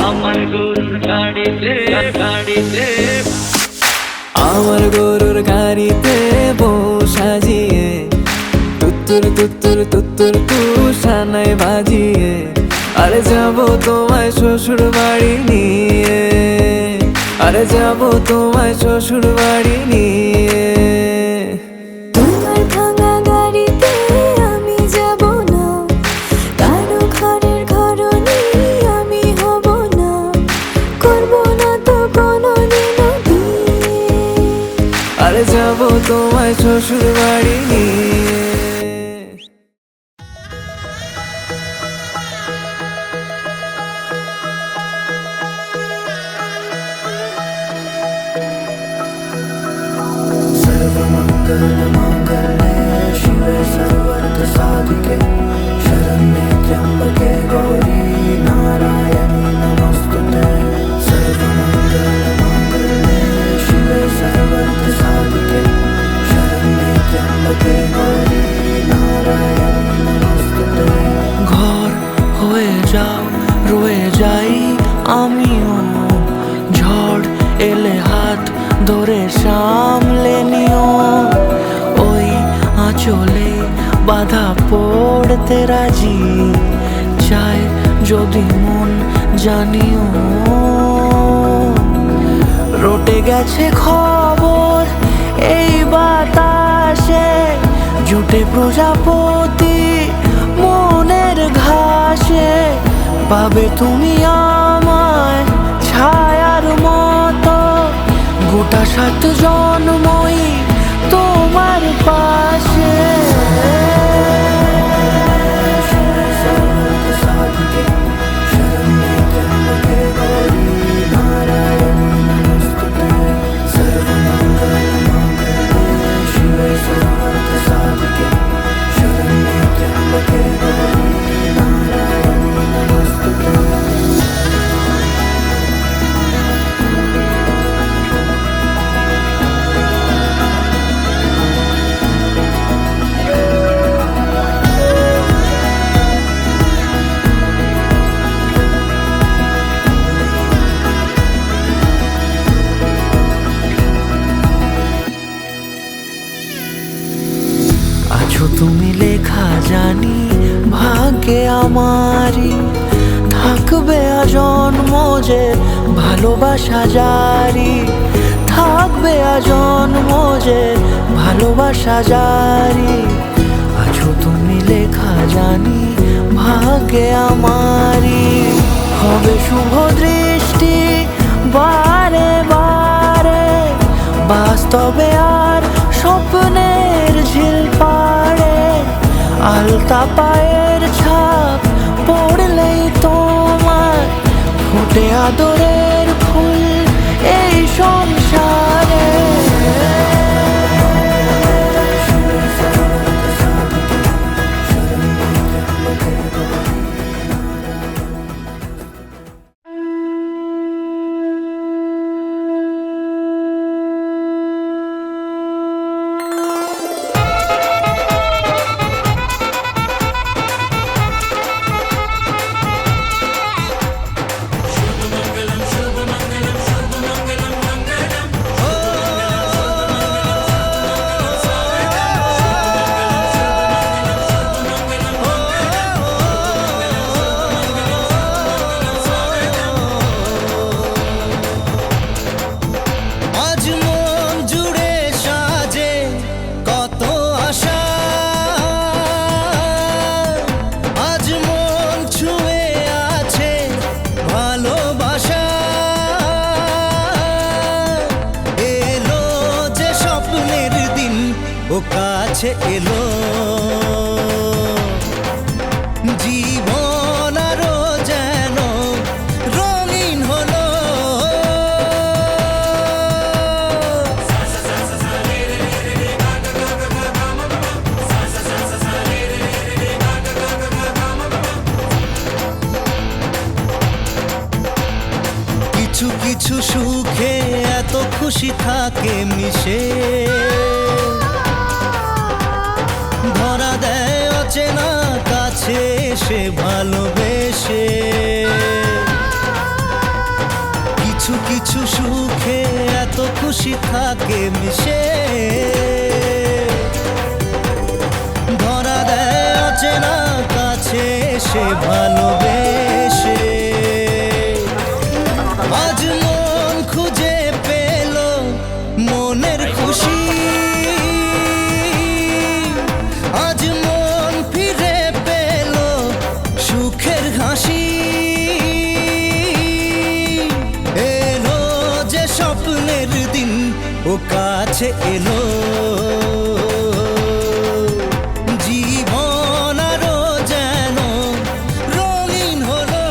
আমার গরুর গাড়িতে গাড়িতে আমার গরুর গাড়িতে বউ সাজিয়ে তুত্তুর তুত্তুর তুত্তুর তুষানায় বাজিয়ে আরে যাব তোমায় শ্বশুর বাড়ি নিয়ে, আরে যাব তোমায় শ্বশুর বাড়ি নিয়ে। তোমার ভাঙা গাড়িতে আমি যাব না, কারো ঘরের ঘরনি আমি হব না, করব না তো কোনোদিনও বিয়ে। আরে যাব তোমায় শ্বশুর বাড়ি নিয়ে। सर्वमङ्गलमाङ्गल्ये शिवे सर्वार्थसाधिके शरण्ये त्र्यम्बके गौरी नारायणी नमोस्तुते। सर्वमङ्गलमाङ्गल्ये शिवे सर्वार्थसाधिके शरण्ये त्र्यम्बके गौरी नारायणी नमोस्तुते। ঘর হয়ে যাও রয়ে যাই আমিও, ঝড় এলে হাত ধরে সামলে নিও, ওই আঁচলে বাধা পড়তে রাজি চায় যদি মন জানিও। রটে গেছে খবর এই বাতাসে, জুটে প্রজাপতি মনের ঘাসে, পাবে তুমি আমায় ছায়ার মতো, গোটা 7 জন্মই তোমার পাশে। আছো তুমি লেখা জানি ভাগ্যে আমারই, থাকবে আজন্ম যে ভালোবাসা জারি, থাকবে আজন্ম যে ভালোবাসা জারি। আছো তুমি লেখা জানি ভাগ্যে আমারই, হবে শুভ দৃষ্টি বারে বারে, বাস্তবে আর স্বপ্নের ঝিল পাড়ে, আলতা পায়ের ছাপ পড়লেই তোমার ফুটে আদরের ফুল এই সংসারে। ও কাছে এলো, জীবন আরো যেন রঙিন হলো। কিছু কিছু সুখে এত খুশি থাকে মিশে, ধরা দেয় অচেনা কাছে এসে ভালোবেসে। খুশি থাকে মিশে। ধরা দেয় অচেনা কাছে এসে ভালোবেসে। আজ মন খুঁজে পেল মনের খুশি, আজ মন ফিরে পেল সুখের হাসি। এলো যে স্বপ্নের দিন ও কাছে এলো, জীবন আরো যেন রঙিন হলো।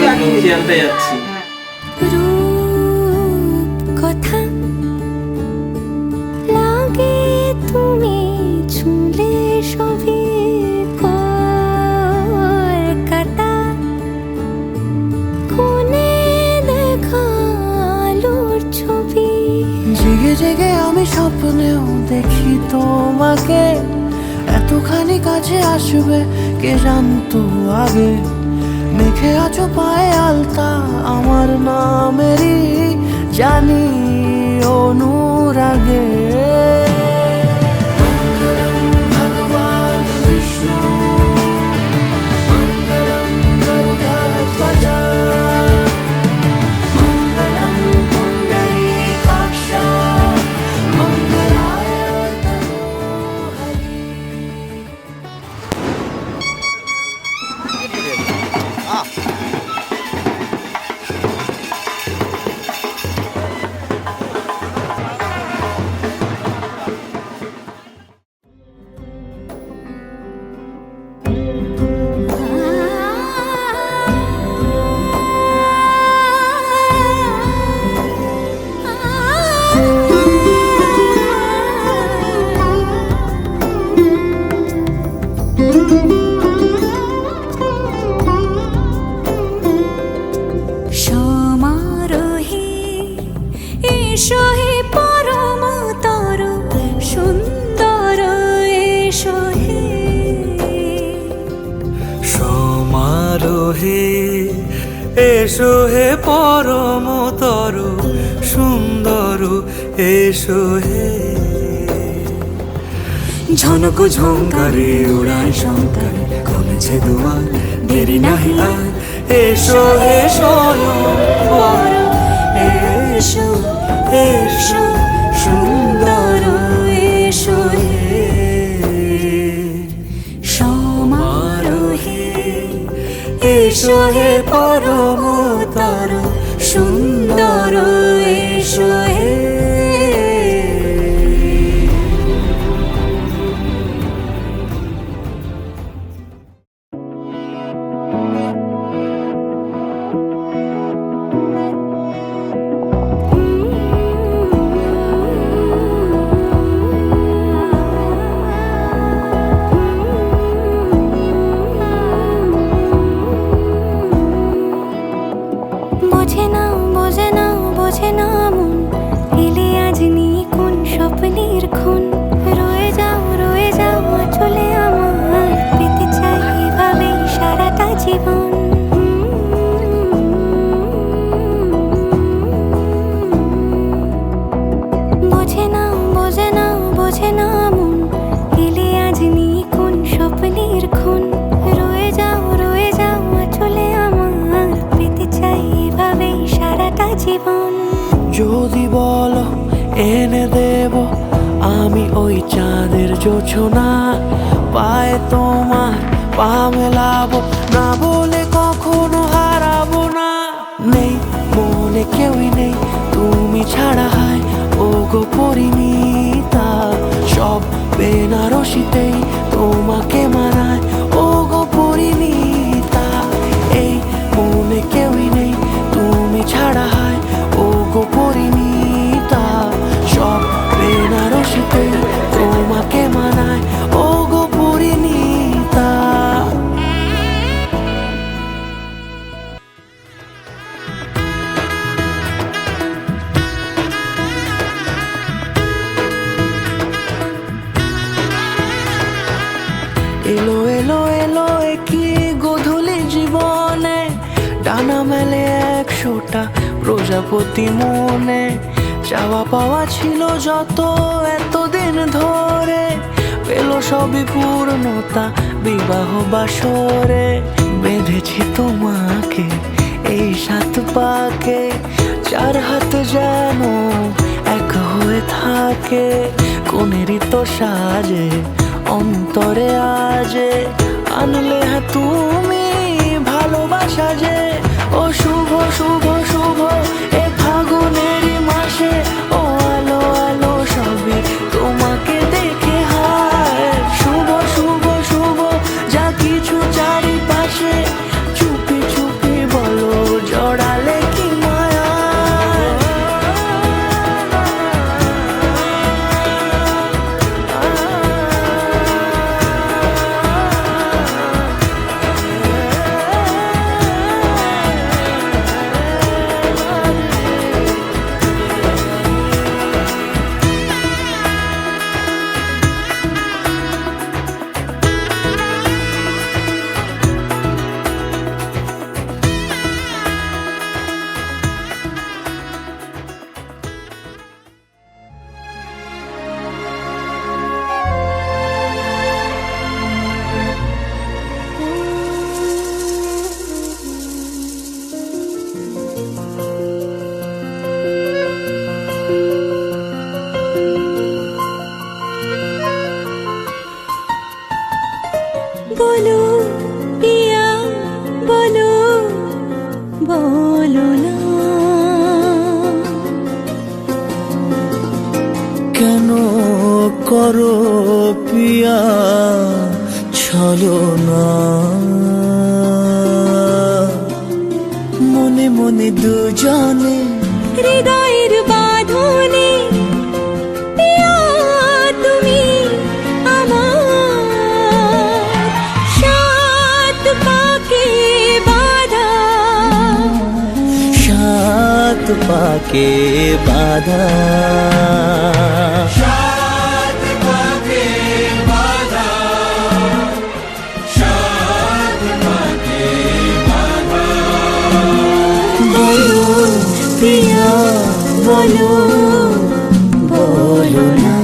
লক্ষ্মী আনতে যাচ্ছি। কথা লাগে তুমি ছুলে সবই কলকাতা কোনে দেখা আলোর ছবি। জেগে জেগে আমি স্বপ্নেও দেখি তোমাকে, এতখানি কাছে আসবে কে জানতো আগে। মেখে আছো পায়ে আলতা আমার নামেরই, জানি অনুরাগে। মঙ্গলম ভগবান বিষ্ণু, মঙ্গলম এসো হে পরমতর সুন্দর, এসো হে। ঝনক ঝঙ্কারে উড়ায় শঙ্কারে, কমেছে দুয়ার দেরি নাহি আর। এসো হে স্বয়ংবর, এসো এসো সুন্দর, এসো হে সমারোহে। এসো হে পরমতর সুন্দর, এসো হে। বোঝে না বোঝে না বোঝে না মন, এলে আজ নিয়ে কোন স্বপ্নের খুন। রয়ে যাও চলে আমার, পেতে চাই এভাবেই সারাটা জীবন। বোঝে না বোঝে না বোঝে না মন, এলে আজ নিয়ে কোন স্বপ্নের খুন। রয়ে যাও চলে আমার, পেতে চাই এভাবেই সারাটা জীবন। যদি বলো এনে দেব আমি ওই চাঁদের জোছনা, পায়ে তোমার পা মেলাবো, না বলে কখনো হারাবো না। নেই মনে কেউই নেই তুমি ছাড়া, হায় ও গো পরিণীতা। সব বেনারসিতেই তোমাকে মানায় ও গো পরিণীতা। এই মনে কেউই নেই তুমি ছাড়া, হায় ও গো পরিণীতা। সব বেনারসিতেই তোমাকে মানায় ও গো পরিণীতা। এলো এলো এলো কি গোধূলি জীবনে, ডানা মেলে 100টা প্রজাপতি মনে। চাওয়া পাওয়া ছিল যত এতদিন ধরে, পেল সবই পূর্ণতা বিবাহ বাসরে। বেঁধেছি তোমাকে এই 7 পাকে, 4 হাত যেন এক হয়ে থাকে। কোনেরই তো সাজে অন্তরে আজে, আনলে হ্যাঁ তুমি ভালোবাসা যে। ও শুভ শুভ শুভ এ ফাগুনেরই মাসে, ও আলো আলো সবই তোমাকে দেখে হায়। শুভ শুভ শুভ যা কিছু চারিপাশে, চুপি চুপি বলো জড়ালে কি মায়া। বলো পিয়া বলো, বলো না কেন করো পিয়া ছলনা। মনে মনে দুজনে হৃদয়ের বাঁধনে, পিয়া তুমি আমার 7 পাকে বাঁধা। 7 পাকে বাঁধা। বলো না।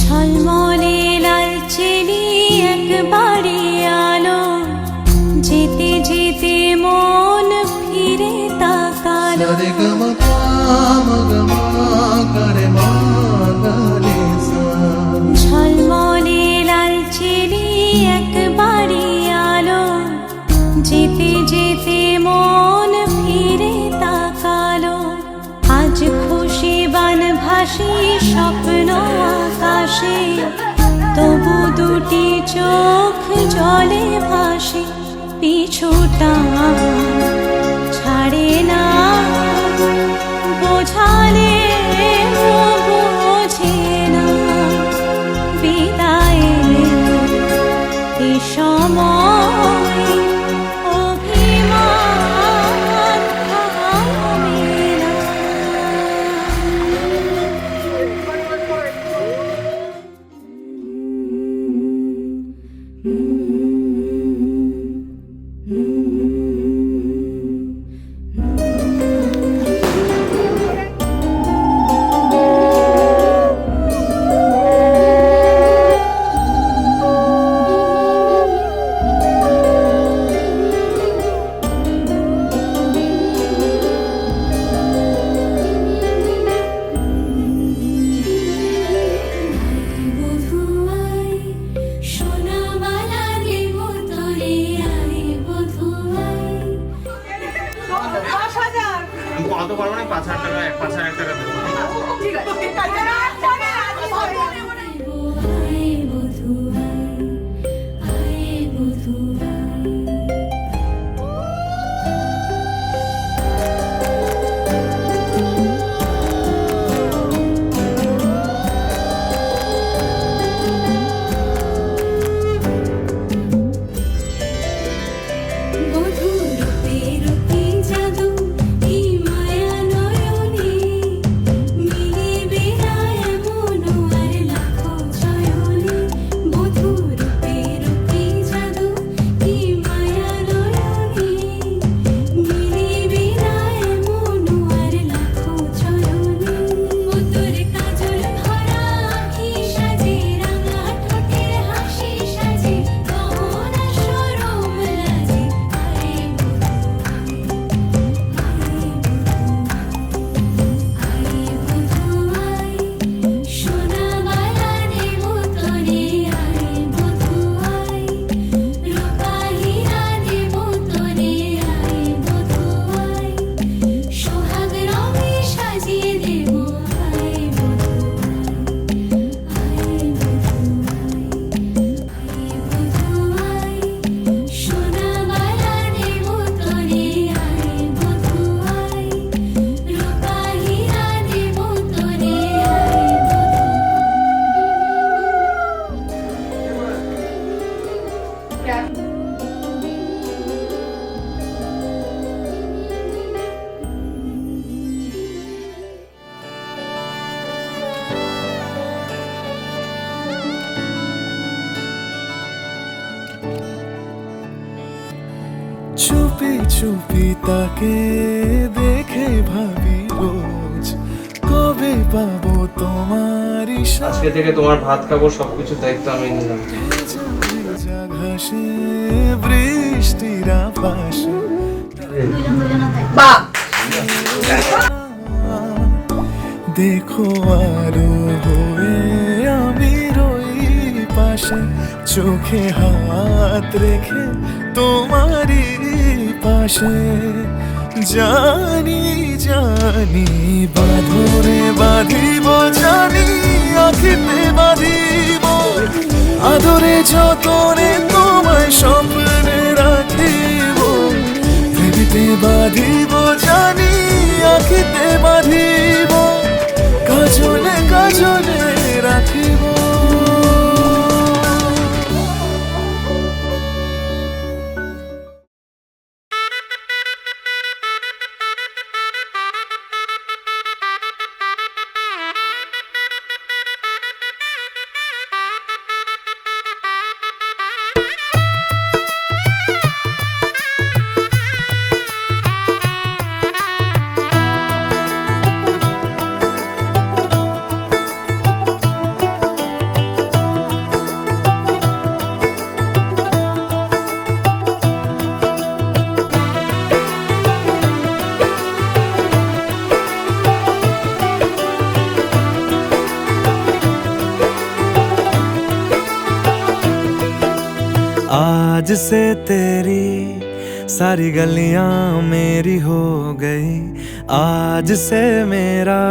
ঝলমলে লাল চেলি একবারে আলো, যেতে যেতে মন ফিরে তাকালো। ঝলমলে লাল চেলি একবারে আলো, যেতে যেতে মন ফিরে তাকালো। আজ খুশি বান ভাসি স্বপ্ন আকাশে, তবু দুটি চোখ জলে ভাসে। পিছুটা ছাড়ে না, বোঝালে বোঝে না। বিদায় এ সময় অভিমান থামে না। কত পারবো না, 5,000 টাকা, 5,000 টাকা দেবো। চুপি চুপি তাকে দেখে ভাবি রোজ, কবে পাবো তোমারই আজকে থেকে তোমার ভাত খাবো, সবকিছু দায়িত্ব আমি নিলাম। ঘাসে বৃষ্টির আভাসে দেখো আলো হয়ে আমি রই পাশে, চোখে হাত রেখে তোমারই পাশে। জানি জানি বাঁধরে বাঁধিব জানি আখিতে বাঁধিব আদরে যতনে তোমায় স্বপ্নে রাখিব পৃথিবীতে বাঁধিব জানি আখিতে বাঁধিব কাজলে কাজলে রাখিব आज से तेरी सारी गलियां मेरी हो गई आज से मेरा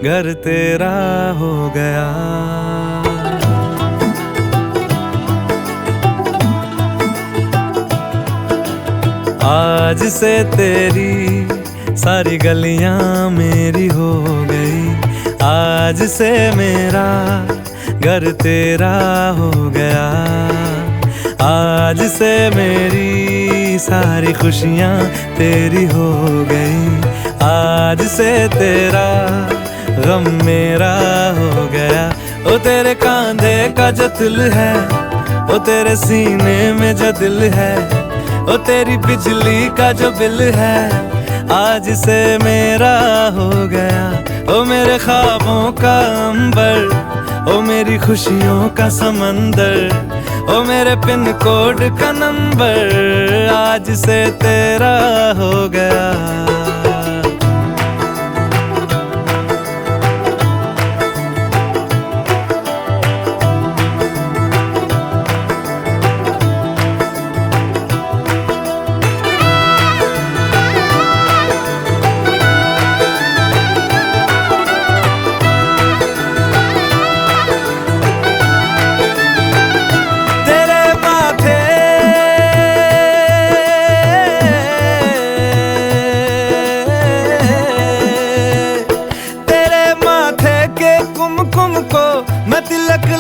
घर तेरा हो गया आज से तेरी सारी गलियां मेरी हो गई आज से मेरा घर तेरा हो गया आज से मेरी सारी खुशियाँ तेरी हो गई आज से तेरा गम मेरा हो गया ओ तेरे कांधे का जो दिल है ओ तेरे सीने में जो दिल है ओ तेरी बिजली का जो बिल है आज से मेरा हो गया ओ मेरे ख्वाबों का अंबर ओ मेरी खुशियों का समंदर ओ मेरे पिन कोड का नंबर आज से तेरा हो गया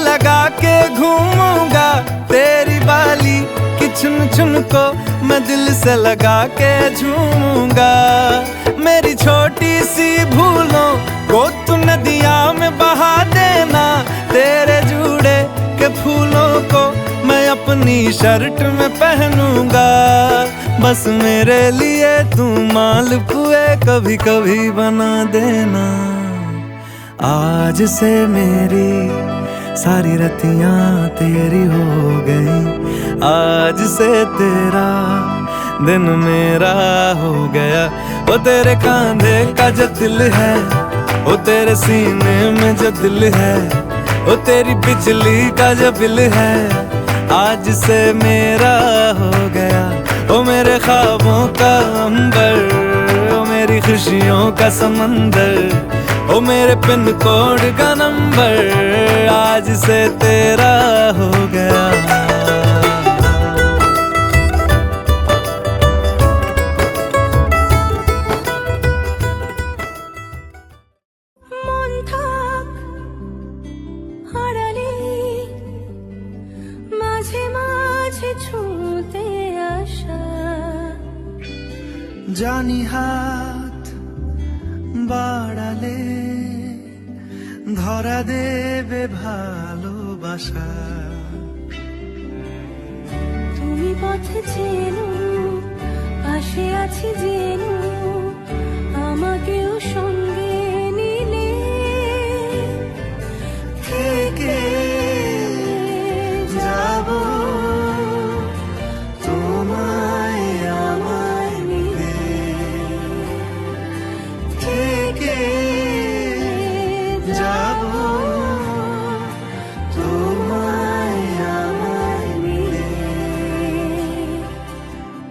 लगा के घूमूंगा तेरी बाली की चुन चुन को मैं दिल से लगा के झूमूंगा मेरी छोटी सी भूलों को तू नदिया में बहा देना तेरे जूड़े के फूलों को मैं अपनी शर्ट में पहनूंगा बस मेरे लिए तू मालपुए कभी कभी बना देना आज से मेरी सारी रतियां तेरी हो गई आज से तेरा दिन मेरा हो गया ओ तेरे कांधे का जो दिल है ओ तेरे सीने में जो दिल है ओ तेरी बिजली का जो बिल है आज से मेरा हो गया ओ मेरे ख्वाबों का अंबर ओ मेरी खुशियों का समंदर ओ मेरे पिन कोड का नंबर आज से तेरा हो गया মন থাক হারালে মাঝে মাঝে ছুঁতে আসা জানি হাত বাড়ালে ধরা দেবে ভালোবাসা তুমি পথে চেনো পাশে আছি জেনো আমাকেও সঙ্গে নিলে থেকে যাব তোমায় আমায় নিয়ে থেকে যাব